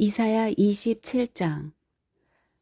이사야 27장.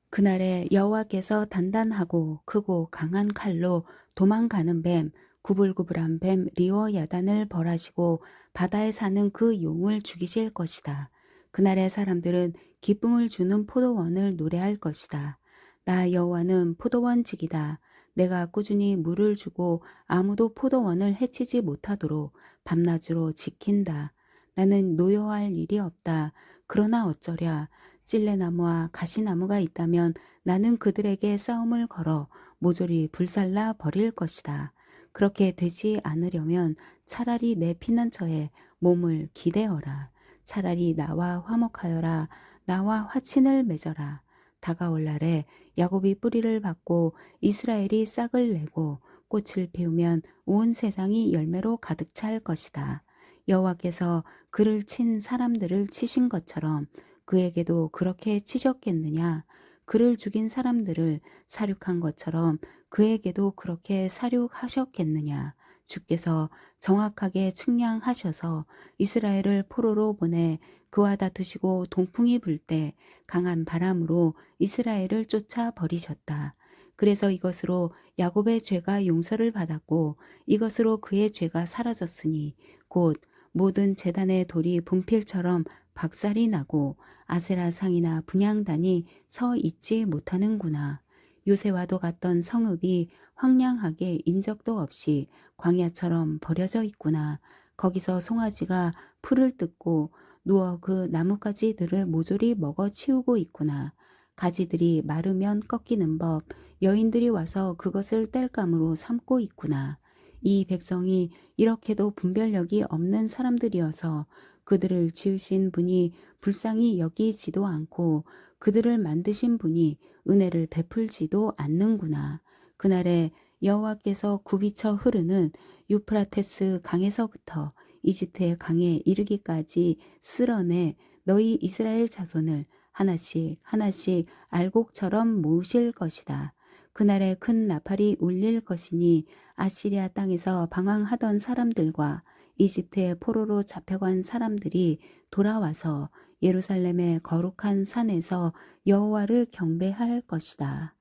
그날에 여호와께서 단단하고 크고 강한 칼로 도망가는 뱀, 구불구불한 뱀 리워야단을 벌하시고 바다에 사는 그 용을 죽이실 것이다. 그날에 사람들은 기쁨을 주는 포도원을 노래할 것이다. 나 여호와는 포도원직이다. 내가 꾸준히 물을 주고 아무도 포도원을 해치지 못하도록 밤낮으로 지킨다. 나는 노여워할 일이 없다. 그러나 어쩌랴. 찔레나무와 가시나무가 있다면 나는 그들에게 싸움을 걸어 모조리 불살라 버릴 것이다. 그렇게 되지 않으려면 차라리 내 피난처에 몸을 기대어라. 차라리 나와 화목하여라. 나와 화친을 맺어라. 다가올 날에 야곱이 뿌리를 받고 이스라엘이 싹을 내고 꽃을 피우면 온 세상이 열매로 가득 찰 것이다. 여호와께서 그를 친 사람들을 치신 것처럼 그에게도 그렇게 치셨겠느냐? 그를 죽인 사람들을 사륙한 것처럼 그에게도 그렇게 사륙하셨겠느냐? 주께서 정확하게 측량하셔서 이스라엘을 포로로 보내 그와 다투시고 동풍이 불 때 강한 바람으로 이스라엘을 쫓아 버리셨다. 그래서 이것으로 야곱의 죄가 용서를 받았고 이것으로 그의 죄가 사라졌으니 곧 모든 제단의 돌이 분필처럼 박살이 나고 아세라 상이나 분향단이 서 있지 못하는구나. 요새와도 같던 성읍이 황량하게 인적도 없이 광야처럼 버려져 있구나. 거기서 송아지가 풀을 뜯고 누워 그 나뭇가지들을 모조리 먹어 치우고 있구나. 가지들이 마르면 꺾이는 법, 여인들이 와서 그것을 땔감으로 삼고 있구나. 이 백성이 이렇게도 분별력이 없는 사람들이어서 그들을 지으신 분이 불쌍히 여기지도 않고 그들을 만드신 분이 은혜를 베풀지도 않는구나. 그날에 여호와께서 굽이쳐 흐르는 유프라테스 강에서부터 이집트의 강에 이르기까지 쓸어내 너희 이스라엘 자손을 하나씩 하나씩 알곡처럼 모으실 것이다. 그날에 큰 나팔이 울릴 것이니 아시리아 땅에서 방황하던 사람들과 이집트의 포로로 잡혀간 사람들이 돌아와서 예루살렘의 거룩한 산에서 여호와를 경배할 것이다.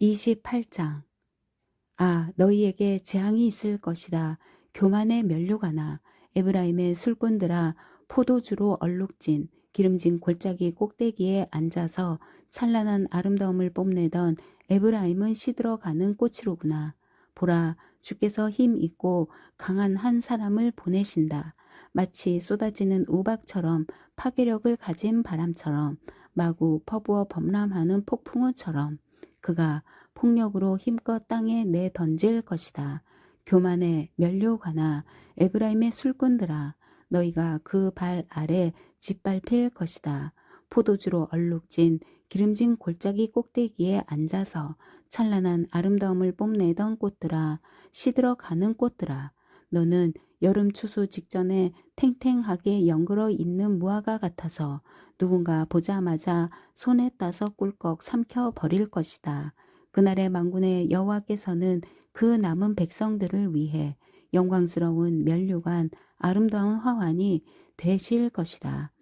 28장. 아, 너희에게 재앙이 있을 것이다. 교만의 면류관아, 에브라임의 술꾼들아, 포도주로 얼룩진 기름진 골짜기 꼭대기에 앉아서 찬란한 아름다움을 뽐내던 에브라임은 시들어가는 꽃이로구나. 보라, 주께서 힘 있고 강한 한 사람을 보내신다. 마치 쏟아지는 우박처럼 파괴력을 가진 바람처럼 마구 퍼부어 범람하는 폭풍우처럼 그가 폭력으로 힘껏 땅에 내던질 것이다. 교만의 면류관아, 에브라임의 술꾼들아, 너희가 그 발 아래 짓밟힐 것이다. 포도주로 얼룩진 기름진 골짜기 꼭대기에 앉아서 찬란한 아름다움을 뽐내던 꽃들아, 시들어가는 꽃들아, 너는 여름 추수 직전에 탱탱하게 연그러 있는 무화과 같아서 누군가 보자마자 손에 따서 꿀꺽 삼켜 버릴 것이다. 그날의 만군의 여호와께서는 그 남은 백성들을 위해 영광스러운 면류관 아름다운 화환이 되실 것이다.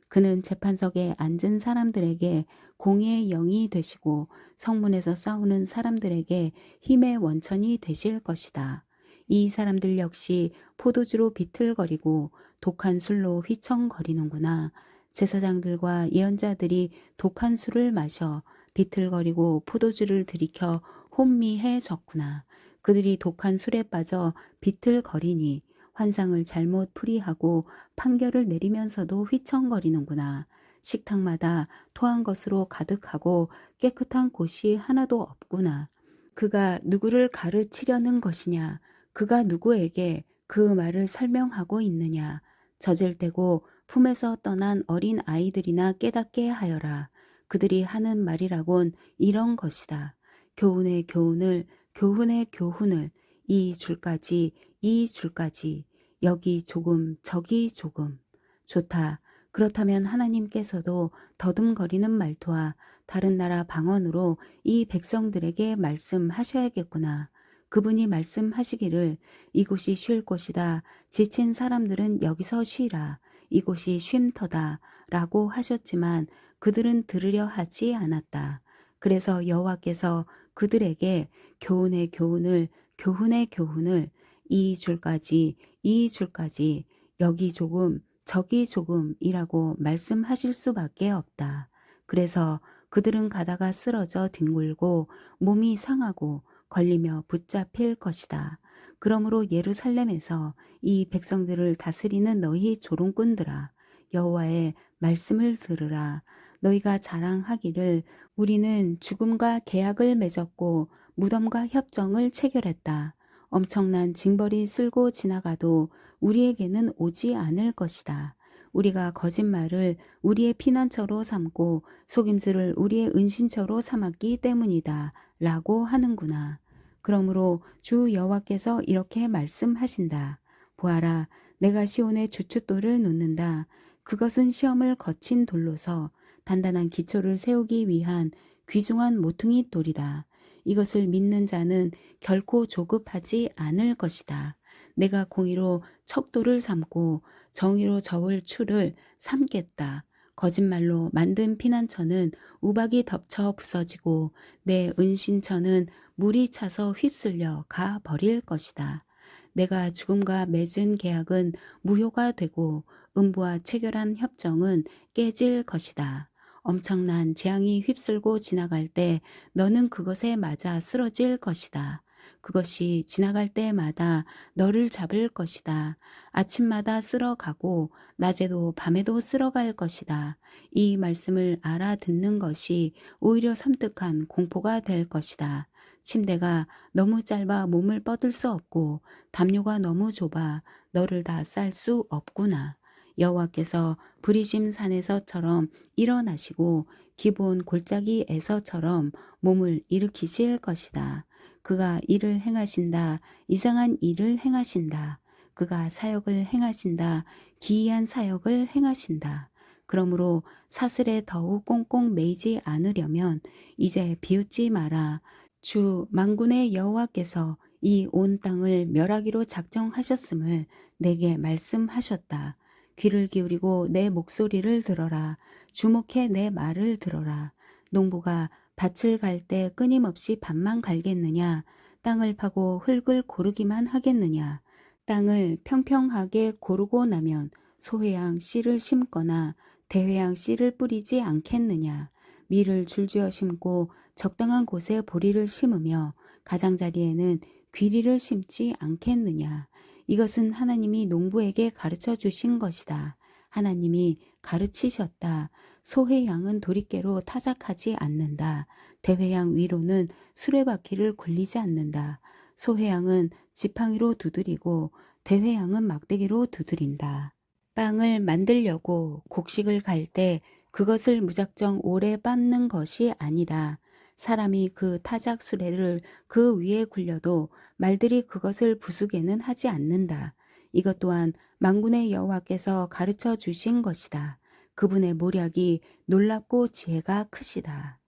그는 재판석에 앉은 사람들에게 공의의 영이 되시고 성문에서 싸우는 사람들에게 힘의 원천이 되실 것이다. 이 사람들 역시 포도주로 비틀거리고 독한 술로 휘청거리는구나. 제사장들과 예언자들이 독한 술을 마셔 비틀거리고 포도주를 들이켜 혼미해졌구나. 그들이 독한 술에 빠져 비틀거리니 환상을 잘못 풀이하고 판결을 내리면서도 휘청거리는구나. 식탁마다 토한 것으로 가득하고 깨끗한 곳이 하나도 없구나. 그가 누구를 가르치려는 것이냐? 그가 누구에게 그 말을 설명하고 있느냐? 젖을 떼고 품에서 떠난 어린 아이들이나 깨닫게 하여라. 그들이 하는 말이라곤 이런 것이다. 교훈의 교훈을, 교훈의 교훈을, 이 줄까지, 이 줄까지, 여기 조금, 저기 조금. 좋다. 그렇다면 하나님께서도 더듬거리는 말투와 다른 나라 방언으로 이 백성들에게 말씀하셔야겠구나. 그분이 말씀하시기를 이곳이 쉴 곳이다. 지친 사람들은 여기서 쉬라. 이곳이 쉼터다 라고 하셨지만 그들은 들으려 하지 않았다. 그래서 여호와께서 그들에게 교훈의 교훈을 교훈의 교훈을 이 줄까지 이 줄까지 여기 조금 저기 조금이라고 말씀하실 수밖에 없다. 그래서 그들은 가다가 쓰러져 뒹굴고 몸이 상하고 걸리며 붙잡힐 것이다. 그러므로 예루살렘에서 이 백성들을 다스리는 너희 조롱꾼들아 여호와의 말씀을 들으라. 너희가 자랑하기를 우리는 죽음과 계약을 맺었고 무덤과 협정을 체결했다. 엄청난 징벌이 쓸고 지나가도 우리에게는 오지 않을 것이다. 우리가 거짓말을 우리의 피난처로 삼고 속임수를 우리의 은신처로 삼았기 때문이다. 라고 하는구나. 그러므로 주 여호와께서 이렇게 말씀하신다. 보아라, 내가 시온에 주춧돌을 놓는다. 그것은 시험을 거친 돌로서 단단한 기초를 세우기 위한 귀중한 모퉁이 돌이다. 이것을 믿는 자는 결코 조급하지 않을 것이다. 내가 공의로 척도를 삼고 정의로 저을 추를 삼겠다. 거짓말로 만든 피난처는 우박이 덮쳐 부서지고 내 은신처는 물이 차서 휩쓸려 가 버릴 것이다. 내가 죽음과 맺은 계약은 무효가 되고 음부와 체결한 협정은 깨질 것이다. 엄청난 재앙이 휩쓸고 지나갈 때 너는 그것에 맞아 쓰러질 것이다. 그것이 지나갈 때마다 너를 잡을 것이다. 아침마다 쓸어가고 낮에도 밤에도 쓸어갈 것이다. 이 말씀을 알아듣는 것이 오히려 섬뜩한 공포가 될 것이다. 침대가 너무 짧아 몸을 뻗을 수 없고 담요가 너무 좁아 너를 다 쌀 수 없구나. 여호와께서 브리심 산에서처럼 일어나시고 기브온 골짜기에서처럼 몸을 일으키실 것이다. 그가 일을 행하신다. 이상한 일을 행하신다. 그가 사역을 행하신다. 기이한 사역을 행하신다. 그러므로 사슬에 더욱 꽁꽁 매이지 않으려면 이제 비웃지 마라. 주 만군의 여호와께서 이 온 땅을 멸하기로 작정하셨음을 내게 말씀하셨다. 귀를 기울이고 내 목소리를 들어라. 주목해 내 말을 들어라. 농부가 밭을 갈 때 끊임없이 밭만 갈겠느냐? 땅을 파고 흙을 고르기만 하겠느냐? 땅을 평평하게 고르고 나면 소회양 씨를 심거나 대회양 씨를 뿌리지 않겠느냐? 밀을 줄지어 심고 적당한 곳에 보리를 심으며 가장자리에는 귀리를 심지 않겠느냐? 이것은 하나님이 농부에게 가르쳐 주신 것이다. 하나님이 가르치셨다. 소회양은 도리깨로 타작하지 않는다. 대회양 위로는 수레바퀴를 굴리지 않는다. 소회양은 지팡이로 두드리고 대회양은 막대기로 두드린다. 빵을 만들려고 곡식을 갈 때 그것을 무작정 오래 빻는 것이 아니다. 사람이 그 타작 수레를 그 위에 굴려도 말들이 그것을 부수게는 하지 않는다. 이것 또한 만군의 여호와께서 가르쳐 주신 것이다. 그분의 모략이 놀랍고 지혜가 크시다.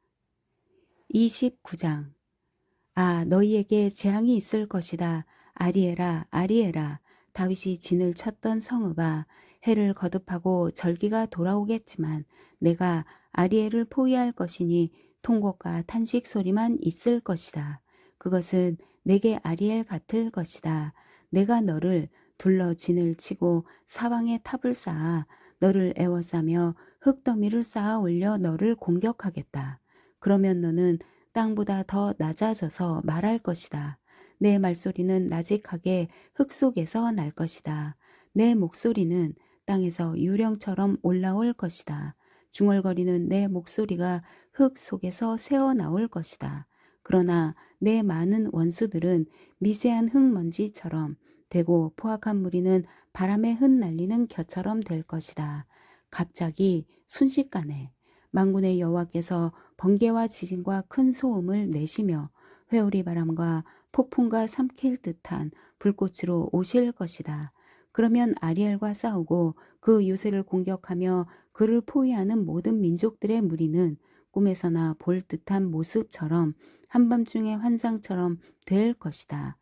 29장 아, 너희에게 재앙이 있을 것이다. 아리에라, 아리에라. 다윗이 진을 쳤던 성읍아, 해를 거듭하고 절기가 돌아오겠지만 내가 아리엘을 포위할 것이니 통곡과 탄식 소리만 있을 것이다. 그것은 내게 아리엘 같을 것이다. 내가 너를 둘러 진을 치고 사방에 탑을 쌓아 너를 애워싸며 흙더미를 쌓아 올려 너를 공격하겠다. 그러면 너는 땅보다 더 낮아져서 말할 것이다. 내 말소리는 나직하게 흙 속에서 날 것이다. 내 목소리는 땅에서 유령처럼 올라올 것이다. 중얼거리는 내 목소리가 흙 속에서 새어 나올 것이다. 그러나 내 많은 원수들은 미세한 흙먼지처럼 되고 포악한 무리는 바람에 흩날리는 겨처럼 될 것이다. 갑자기 순식간에 만군의 여호와께서 번개와 지진과 큰 소음을 내시며 회오리 바람과 폭풍과 삼킬 듯한 불꽃으로 오실 것이다. 그러면 아리엘과 싸우고 그 요새를 공격하며 그를 포위하는 모든 민족들의 무리는 꿈에서나 볼 듯한 모습처럼 한밤중의 환상처럼 될 것이다.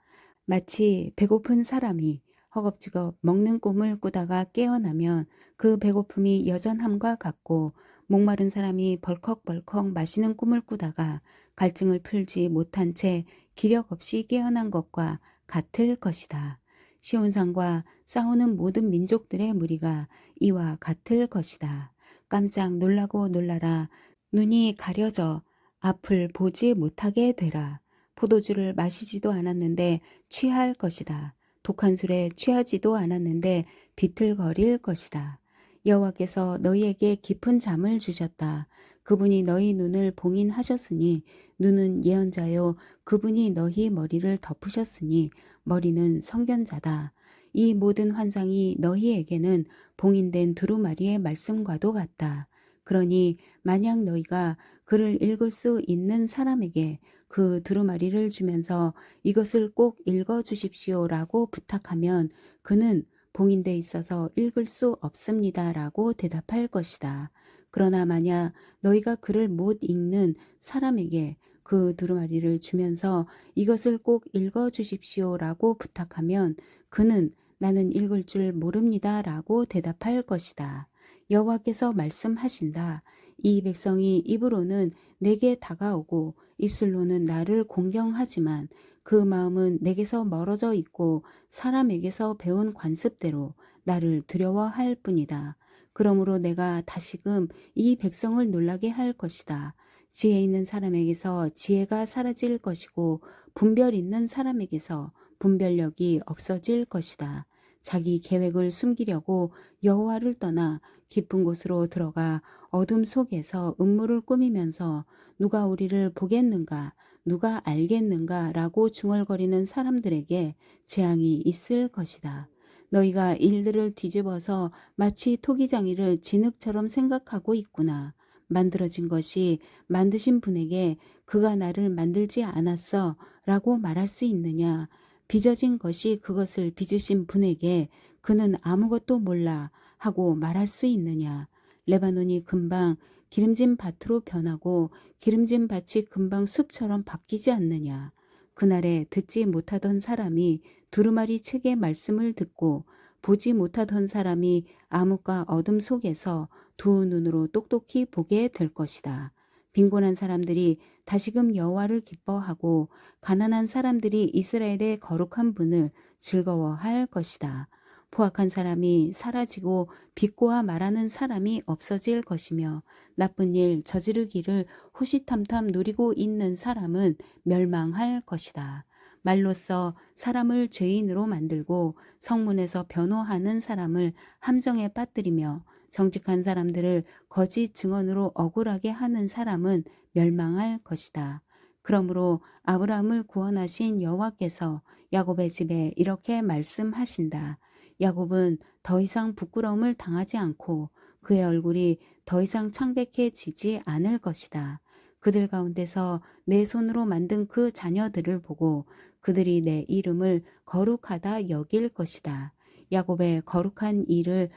마치 배고픈 사람이 허겁지겁 먹는 꿈을 꾸다가 깨어나면 그 배고픔이 여전함과 같고, 목마른 사람이 벌컥벌컥 마시는 꿈을 꾸다가 갈증을 풀지 못한 채 기력 없이 깨어난 것과 같을 것이다. 시온산과 싸우는 모든 민족들의 무리가 이와 같을 것이다. 깜짝 놀라고 놀라라. 눈이 가려져 앞을 보지 못하게 되라. 포도주를 마시지도 않았는데 취할 것이다. 독한 술에 취하지도 않았는데 비틀거릴 것이다. 여호와께서 너희에게 깊은 잠을 주셨다. 그분이 너희 눈을 봉인하셨으니 눈은 예언자요 그분이 너희 머리를 덮으셨으니 머리는 선견자다. 이 모든 환상이 너희에게는 봉인된 두루마리의 말씀과도 같다. 그러니 만약 너희가 글을 읽을 수 있는 사람에게 그 두루마리를 주면서 이것을 꼭 읽어 주십시오라고 부탁하면 그는 봉인돼 있어서 읽을 수 없습니다라고 대답할 것이다. 그러나 만약 너희가 글을 못 읽는 사람에게 그 두루마리를 주면서 이것을 꼭 읽어 주십시오라고 부탁하면 그는 나는 읽을 줄 모릅니다라고 대답할 것이다. 여호와께서 말씀하신다. 이 백성이 입으로는 내게 다가오고 입술로는 나를 공경하지만 그 마음은 내게서 멀어져 있고 사람에게서 배운 관습대로 나를 두려워할 뿐이다. 그러므로 내가 다시금 이 백성을 놀라게 할 것이다. 지혜 있는 사람에게서 지혜가 사라질 것이고 분별 있는 사람에게서 분별력이 없어질 것이다. 자기 계획을 숨기려고 여호와를 떠나 깊은 곳으로 들어가 어둠 속에서 음모를 꾸미면서 누가 우리를 보겠는가, 누가 알겠는가 라고 중얼거리는 사람들에게 재앙이 있을 것이다. 너희가 일들을 뒤집어서 마치 토기장이를 진흙처럼 생각하고 있구나. 만들어진 것이 만드신 분에게 그가 나를 만들지 않았어 라고 말할 수 있느냐. 빚어진 것이 그것을 빚으신 분에게 그는 아무것도 몰라 하고 말할 수 있느냐. 레바논이 금방 기름진 밭으로 변하고 기름진 밭이 금방 숲처럼 바뀌지 않느냐. 그날에 듣지 못하던 사람이 두루마리 책의 말씀을 듣고 보지 못하던 사람이 암흑과 어둠 속에서 두 눈으로 똑똑히 보게 될 것이다. 빈곤한 사람들이 다시금 여호와를 기뻐하고 가난한 사람들이 이스라엘의 거룩한 분을 즐거워할 것이다. 포악한 사람이 사라지고 비꼬아 말하는 사람이 없어질 것이며 나쁜 일 저지르기를 호시탐탐 누리고 있는 사람은 멸망할 것이다. 말로써 사람을 죄인으로 만들고 성문에서 변호하는 사람을 함정에 빠뜨리며 정직한 사람들을 거짓 증언으로 억울하게 하는 사람은 멸망할 것이다. 그러므로 아브라함을 구원하신 여호와께서 야곱의 집에 이렇게 말씀하신다. 야곱은 더 이상 부끄러움을 당하지 않고 그의 얼굴이 더 이상 창백해지지 않을 것이다. 그들 가운데서 내 손으로 만든 그 자녀들을 보고 그들이 내 이름을 거룩하다 여길 것이다. 야곱의 거룩한 일을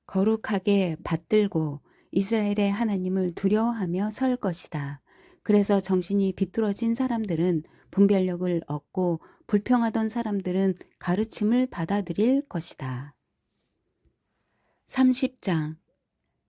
거룩하게 받들고 이스라엘의 하나님을 두려워하며 설 것이다. 그래서 정신이 비뚤어진 사람들은 분별력을 얻고 불평하던 사람들은 가르침을 받아들일 것이다. 30장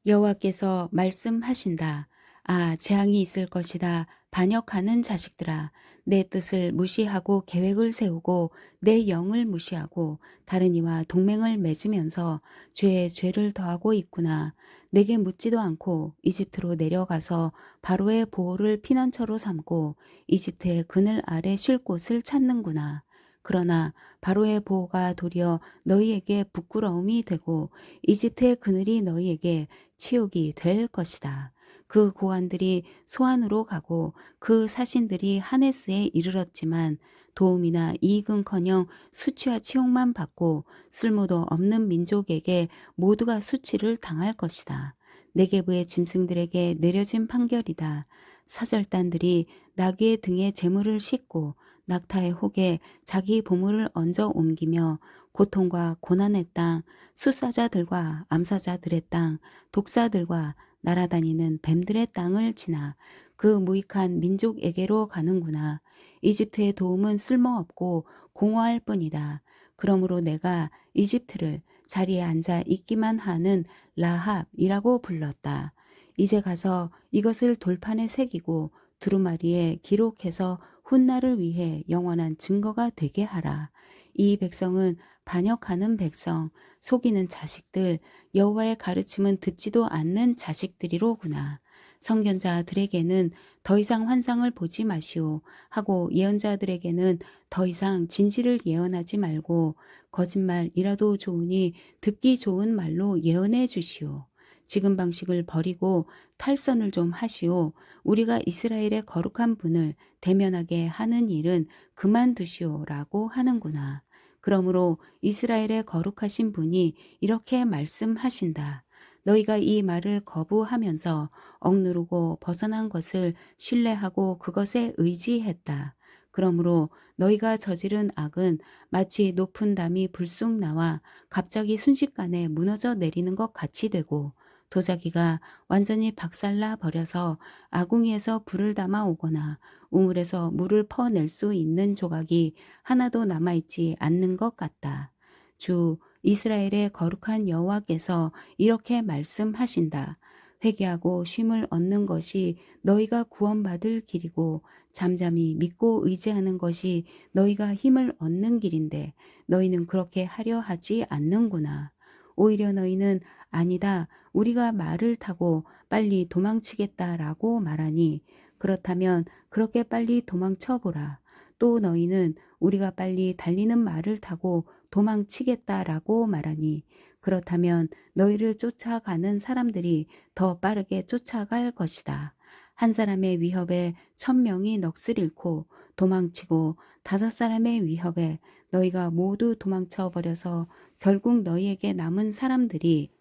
여호와께서 말씀하신다. 아, 재앙이 있을 것이다. 반역하는 자식들아, 내 뜻을 무시하고 계획을 세우고 내 영을 무시하고 다른 이와 동맹을 맺으면서 죄에 죄를 더하고 있구나. 내게 묻지도 않고 이집트로 내려가서 바로의 보호를 피난처로 삼고 이집트의 그늘 아래 쉴 곳을 찾는구나. 그러나 바로의 보호가 도리어 너희에게 부끄러움이 되고 이집트의 그늘이 너희에게 치욕이 될 것이다. 그 고관들이 소안으로 가고 그 사신들이 하네스에 이르렀지만 도움이나 이익은커녕 수치와 치욕만 받고 쓸모도 없는 민족에게 모두가 수치를 당할 것이다. 네게브의 짐승들에게 내려진 판결이다. 사절단들이 나귀의 등에 재물을 싣고 낙타의 혹에 자기 보물을 얹어 옮기며 고통과 고난의 땅, 수사자들과 암사자들의 땅, 독사들과 날아다니는 뱀들의 땅을 지나 그 무익한 민족에게로 가는구나. 이집트의 도움은 쓸모없고 공허할 뿐이다. 그러므로 내가 이집트를 자리에 앉아 있기만 하는 라합이라고 불렀다. 이제 가서 이것을 돌판에 새기고 두루마리에 기록해서 훗날을 위해 영원한 증거가 되게 하라. 이 백성은 반역하는 백성, 속이는 자식들, 여호와의 가르침은 듣지도 않는 자식들이로구나. 선견자들에게는 더 이상 환상을 보지 마시오 하고 예언자들에게는 더 이상 진실을 예언하지 말고 거짓말이라도 좋으니 듣기 좋은 말로 예언해 주시오. 지금 방식을 버리고 탈선을 좀 하시오. 우리가 이스라엘의 거룩한 분을 대면하게 하는 일은 그만두시오라고 하는구나. 그러므로 이스라엘의 거룩하신 분이 이렇게 말씀하신다. 너희가 이 말을 거부하면서 억누르고 벗어난 것을 신뢰하고 그것에 의지했다. 그러므로 너희가 저지른 악은 마치 높은 담이 불쑥 나와 갑자기 순식간에 무너져 내리는 것 같이 되고 도자기가 완전히 박살나 버려서 아궁이에서 불을 담아 오거나 우물에서 물을 퍼낼 수 있는 조각이 하나도 남아있지 않는 것 같다. 주 이스라엘의 거룩한 여호와께서 이렇게 말씀하신다. 회개하고 쉼을 얻는 것이 너희가 구원받을 길이고 잠잠히 믿고 의지하는 것이 너희가 힘을 얻는 길인데 너희는 그렇게 하려 하지 않는구나. 오히려 너희는 아니다. 우리가 말을 타고 빨리 도망치겠다라고 말하니 그렇다면 그렇게 빨리 도망쳐 보라. 또 너희는 우리가 빨리 달리는 말을 타고 도망치겠다라고 말하니 그렇다면 너희를 쫓아가는 사람들이 더 빠르게 쫓아갈 것이다. 한 사람의 위협에 1,000명이 넋을 잃고 도망치고 5사람의 위협에 너희가 모두 도망쳐 버려서 결국 너희에게 남은 사람들이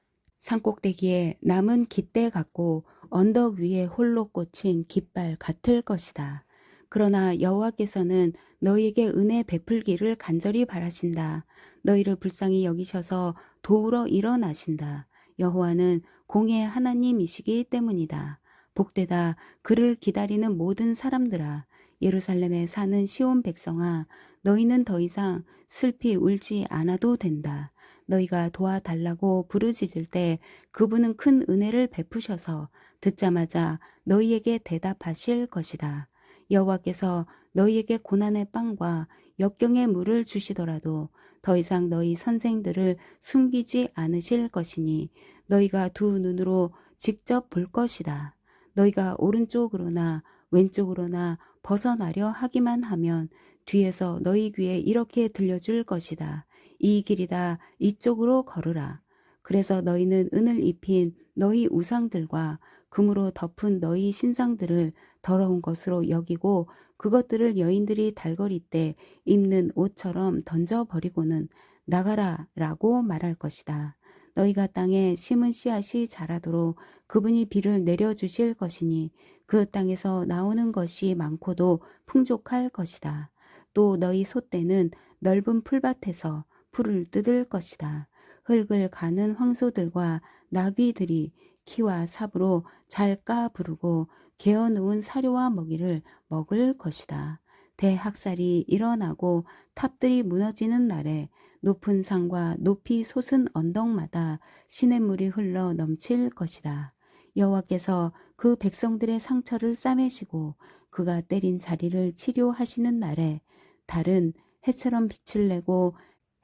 산꼭대기에 남은 깃대 같고 언덕 위에 홀로 꽂힌 깃발 같을 것이다. 그러나 여호와께서는 너희에게 은혜 베풀기를 간절히 바라신다. 너희를 불쌍히 여기셔서 도우러 일어나신다. 여호와는 공의 하나님이시기 때문이다. 복되다 그를 기다리는 모든 사람들아. 예루살렘에 사는 시온 백성아, 너희는 더 이상 슬피 울지 않아도 된다. 너희가 도와달라고 부르짖을 때 그분은 큰 은혜를 베푸셔서 듣자마자 너희에게 대답하실 것이다. 여호와께서 너희에게 고난의 빵과 역경의 물을 주시더라도 더 이상 너희 선생들을 숨기지 않으실 것이니 너희가 두 눈으로 직접 볼 것이다. 너희가 오른쪽으로나 왼쪽으로나 벗어나려 하기만 하면 뒤에서 너희 귀에 이렇게 들려줄 것이다. 이 길이다. 이쪽으로 걸으라. 그래서 너희는 은을 입힌 너희 우상들과 금으로 덮은 너희 신상들을 더러운 것으로 여기고 그것들을 여인들이 달거리 때 입는 옷처럼 던져버리고는 나가라 라고 말할 것이다. 너희가 땅에 심은 씨앗이 자라도록 그분이 비를 내려주실 것이니 그 땅에서 나오는 것이 많고도 풍족할 것이다. 또 너희 소떼는 넓은 풀밭에서 풀을 뜯을 것이다. 흙을 가는 황소들과 나귀들이 키와 삽으로 잘 까부르고 개어놓은 사료와 먹이를 먹을 것이다. 대학살이 일어나고 탑들이 무너지는 날에 높은 산과 높이 솟은 언덕마다 시냇물이 흘러 넘칠 것이다. 여호와께서 그 백성들의 상처를 싸매시고 그가 때린 자리를 치료하시는 날에 달은 해처럼 빛을 내고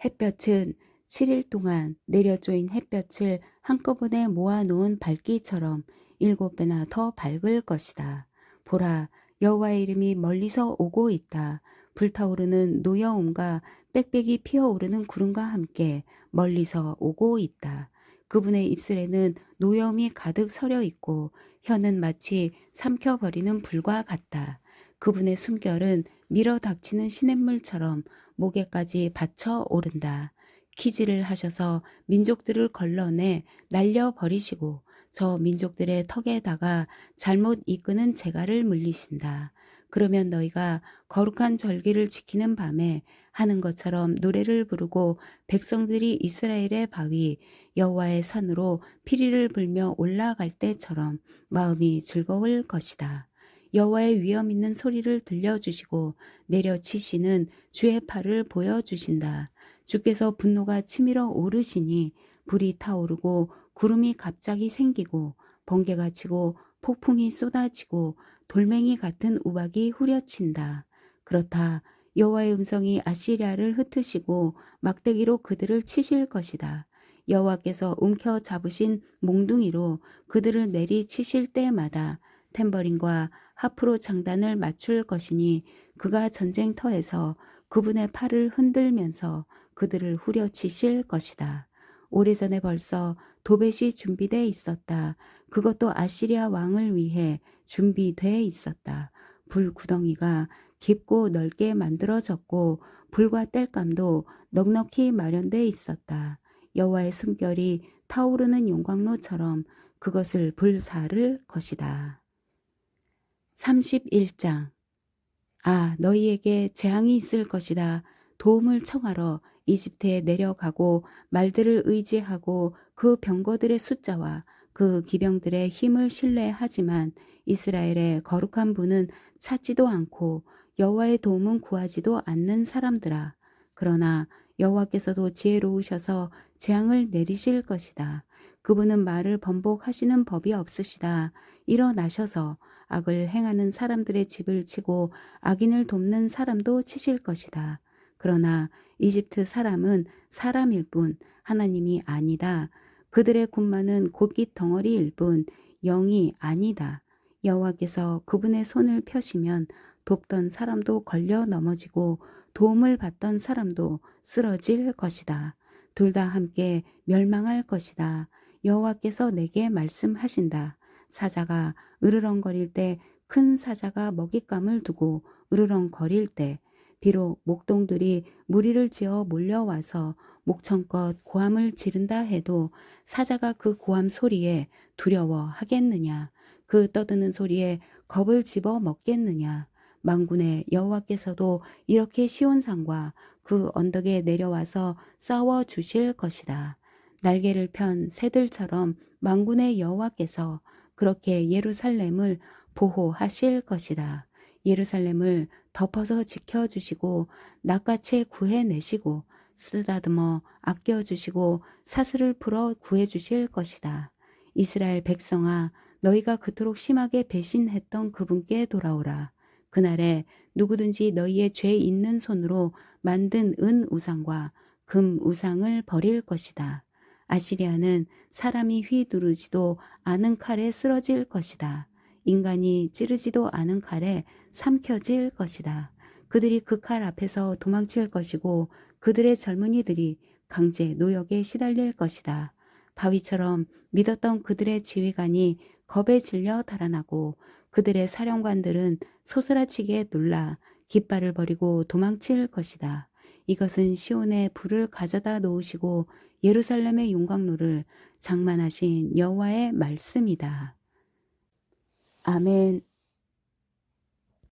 햇볕은 7일 동안 내려쪼인 햇볕을 한꺼번에 모아놓은 밝기처럼 7배나 더 밝을 것이다. 보라, 여호와의 이름이 멀리서 오고 있다. 불타오르는 노여움과 빽빽이 피어오르는 구름과 함께 멀리서 오고 있다. 그분의 입술에는 노여움이 가득 서려 있고 혀는 마치 삼켜버리는 불과 같다. 그분의 숨결은 밀어 닥치는 시냇물처럼 목에까지 받쳐 오른다. 키질을 하셔서 민족들을 걸러내 날려버리시고 저 민족들의 턱에다가 잘못 이끄는 재갈을 물리신다. 그러면 너희가 거룩한 절기를 지키는 밤에 하는 것처럼 노래를 부르고 백성들이 이스라엘의 바위 여호와의 산으로 피리를 불며 올라갈 때처럼 마음이 즐거울 것이다. 여호와의 위엄 있는 소리를 들려주시고 내려치시는 주의 팔을 보여주신다. 주께서 분노가 치밀어 오르시니 불이 타오르고 구름이 갑자기 생기고 번개가 치고 폭풍이 쏟아지고 돌멩이 같은 우박이 후려친다. 그렇다. 여호와의 음성이 아시리아를 흩으시고 막대기로 그들을 치실 것이다. 여호와께서 움켜 잡으신 몽둥이로 그들을 내리치실 때마다 탬버린과 하프로 장단을 맞출 것이니 그가 전쟁터에서 그분의 팔을 흔들면서 그들을 후려치실 것이다. 오래전에 벌써 도벳이 준비되어 있었다. 그것도 아시리아 왕을 위해 준비되어 있었다. 불 구덩이가 깊고 넓게 만들어졌고 불과 땔감도 넉넉히 마련되어 있었다. 여호와의 숨결이 타오르는 용광로처럼 그것을 불사를 것이다. 31장. 아, 너희에게 재앙이 있을 것이다. 도움을 청하러 이집트에 내려가고 말들을 의지하고 그 병거들의 숫자와 그 기병들의 힘을 신뢰하지만 이스라엘의 거룩한 분은 찾지도 않고 여호와의 도움은 구하지도 않는 사람들아. 그러나 여호와께서도 지혜로우셔서 재앙을 내리실 것이다. 그분은 말을 번복하시는 법이 없으시다. 일어나셔서 악을 행하는 사람들의 집을 치고 악인을 돕는 사람도 치실 것이다. 그러나 이집트 사람은 사람일 뿐 하나님이 아니다. 그들의 군마는 고깃 덩어리일 뿐 영이 아니다. 여호와께서 그분의 손을 펴시면 돕던 사람도 걸려 넘어지고 도움을 받던 사람도 쓰러질 것이다. 둘 다 함께 멸망할 것이다. 여호와께서 내게 말씀하신다. 사자가 으르렁거릴 때 큰 사자가 먹잇감을 두고 으르렁거릴 때 비록 목동들이 무리를 지어 몰려와서 목청껏 고함을 지른다 해도 사자가 그 고함 소리에 두려워하겠느냐? 그 떠드는 소리에 겁을 집어 먹겠느냐? 만군의 여호와께서도 이렇게 시온산과 그 언덕에 내려와서 싸워 주실 것이다. 날개를 편 새들처럼 만군의 여호와께서 그렇게 예루살렘을 보호하실 것이다. 예루살렘을 덮어서 지켜주시고 낚아채 구해내시고 쓰다듬어 아껴주시고 사슬을 풀어 구해주실 것이다. 이스라엘 백성아, 너희가 그토록 심하게 배신했던 그분께 돌아오라. 그날에 누구든지 너희의 죄 있는 손으로 만든 은 우상과 금 우상을 버릴 것이다. 아시리아는 사람이 휘두르지도 않은 칼에 쓰러질 것이다. 인간이 찌르지도 않은 칼에 삼켜질 것이다. 그들이 그 칼 앞에서 도망칠 것이고 그들의 젊은이들이 강제 노역에 시달릴 것이다. 바위처럼 믿었던 그들의 지휘관이 겁에 질려 달아나고 그들의 사령관들은 소스라치게 놀라 깃발을 버리고 도망칠 것이다. 이것은 시온에 불을 가져다 놓으시고 예루살렘의 용광로를 장만하신 여호와의 말씀이다. 아멘.